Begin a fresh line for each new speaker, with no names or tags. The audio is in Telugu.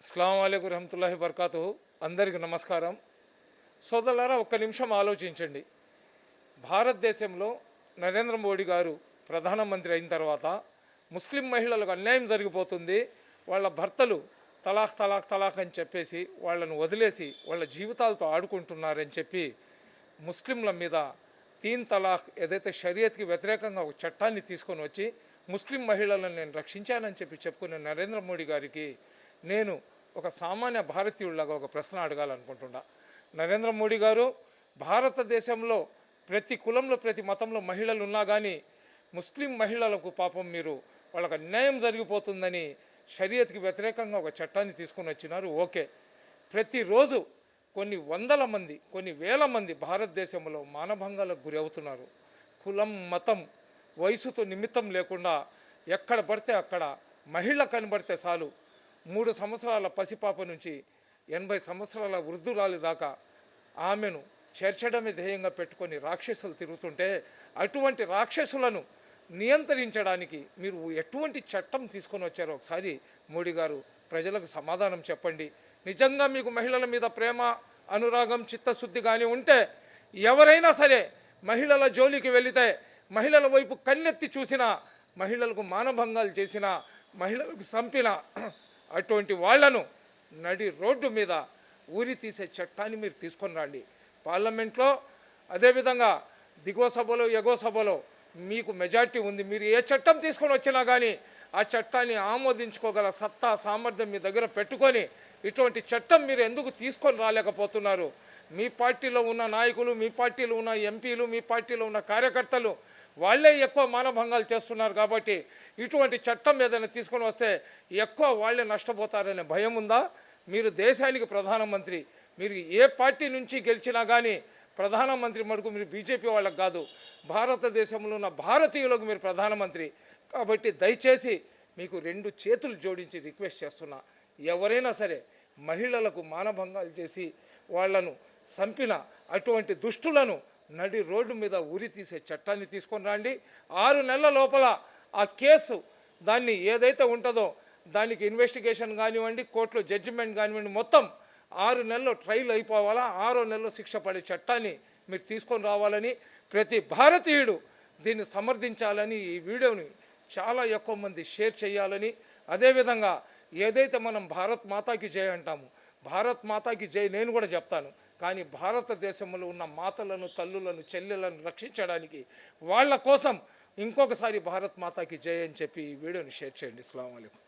అస్సలాము అలైకుం రహమతుల్లాహి బర్కాతుహు. అందరికీ నమస్కారం. సోదరులారా, ఒక్క నిమిషం ఆలోచించండి. భారతదేశంలో నరేంద్ర మోడీ గారు ప్రధానమంత్రి అయిన తర్వాత ముస్లిం మహిళలకు అన్యాయం జరిగిపోతుంది. వాళ్ళ భర్తలు తలాక్ తలాక్ తలాక్ అని చెప్పేసి వాళ్ళను వదిలేసి వాళ్ళ జీవితాలతో ఆడుకుంటున్నారని చెప్పి ముస్లింల మీద తీన్ తలాక్ ఏదైతే షరియత్కి వ్యతిరేకంగా ఒక చట్టాన్ని తీసుకొని వచ్చి ముస్లిం మహిళలను నేను రక్షించానని చెప్పుకునే నరేంద్ర మోడీ గారికి నేను ఒక సామాన్య భారతీయుడిలాగా ఒక ప్రశ్న అడగాలనుకుంటున్నా. నరేంద్ర మోడీ గారు, భారతదేశంలో ప్రతి కులంలో ప్రతి మతంలో మహిళలు ఉన్నా కానీ ముస్లిం మహిళలకు పాపం మీరు వాళ్ళకి అన్యాయం జరిగిపోతుందని షరియత్కి వ్యతిరేకంగా ఒక చట్టాన్ని తీసుకొని వచ్చినారు. ఓకే, ప్రతిరోజు కొన్ని వందల మంది కొన్ని వేల మంది భారతదేశంలో మానభంగాలకు గురి అవుతున్నారు. కులం మతం వయసుతో నిమిత్తం లేకుండా ఎక్కడ పడితే అక్కడ మహిళ కనబడితే చాలు 3 సంవత్సరాల పసిపాప నుంచి 80 సంవత్సరాల వృద్ధురాలి దాకా ఆమెను చేర్చడమే ధ్యేయంగా పెట్టుకొని రాక్షసులు తిరుగుతుంటే అటువంటి రాక్షసులను నియంత్రించడానికి మీరు ఎటువంటి చట్టం తీసుకొని వచ్చారో ఒకసారి మోడీ గారు ప్రజలకు సమాధానం చెప్పండి. నిజంగా మీకు మహిళల మీద ప్రేమ, అనురాగం, చిత్తశుద్ధి కానీ ఉంటే ఎవరైనా సరే మహిళల జోలికి వెళితే, మహిళల వైపు కన్నెత్తి చూసినా, మహిళలకు మానభంగాలు చేసిన, మహిళలకు చంపిన అటువంటి వాళ్లను నడి రోడ్డు మీద ఊరి తీసే చట్టాన్ని మీరు తీసుకొని రండి. పార్లమెంట్లో అదేవిధంగా దిగువ సభలో ఎగువ సభలో మీకు మెజార్టీ ఉంది. మీరు ఏ చట్టం తీసుకొని వచ్చినా కానీ ఆ చట్టాన్ని ఆమోదించుకోగల సత్తా సామర్థ్యం మీ దగ్గర పెట్టుకొని ఇటువంటి చట్టం మీరు ఎందుకు తీసుకొని రాలేకపోతున్నారు? మీ పార్టీలో ఉన్న నాయకులు, మీ పార్టీలో ఉన్న ఎంపీలు, మీ పార్టీలో ఉన్న కార్యకర్తలు వాళ్ళే ఎక్కువ మానభంగాలు చేస్తున్నారు. కాబట్టి ఇటువంటి చట్టం ఏదైనా తీసుకొని వస్తే ఎక్కువ వాళ్ళే నష్టపోతారనే భయం ఉందా? మీరు దేశానికి ప్రధానమంత్రి, మీరు ఏ పార్టీ నుంచి గెలిచినా కానీ ప్రధానమంత్రి మటుకు మీరు బీజేపీ వాళ్ళకు కాదు, భారతదేశంలో ఉన్న భారతీయులకు మీరు ప్రధానమంత్రి. కాబట్టి దయచేసి మీకు 2 చేతులు జోడించి రిక్వెస్ట్ చేస్తున్నా, ఎవరైనా సరే మహిళలకు మానభంగాలు చేసి వాళ్లను చంపిన అటువంటి దుష్టులను నడి రోడ్డు మీద ఉరి తీసే చట్టాన్ని తీసుకొని రండి. 6 నెలల లోపల ఆ కేసు దాన్ని ఏదైతే ఉంటుందో దానికి ఇన్వెస్టిగేషన్ కానివ్వండి, కోర్టులో జడ్జిమెంట్ కానివ్వండి, మొత్తం 6 నెలల్లో ట్రయల్ అయిపోవాలా, 6 నెలల్లో శిక్ష పడే చట్టాన్ని మీరు తీసుకొని రావాలని, ప్రతి భారతీయుడు దీన్ని సమర్థించాలని, ఈ వీడియోని చాలా ఎక్కువ మంది షేర్ చేయాలని, అదేవిధంగా ఏదైతే మనం భారత్ మాతాకి జై అంటాము, భారత్ మాతాకి జై నేను కూడా చెప్తాను. కానీ భారతదేశంలో ఉన్న మాతలను, తల్లులను, చెల్లెలను రక్షించడానికి వాళ్ళ కోసం ఇంకొకసారి భారత్ మాతాకి జై అని చెప్పి ఈ వీడియోని షేర్ చేయండి. అస్సలాము అలైకుం.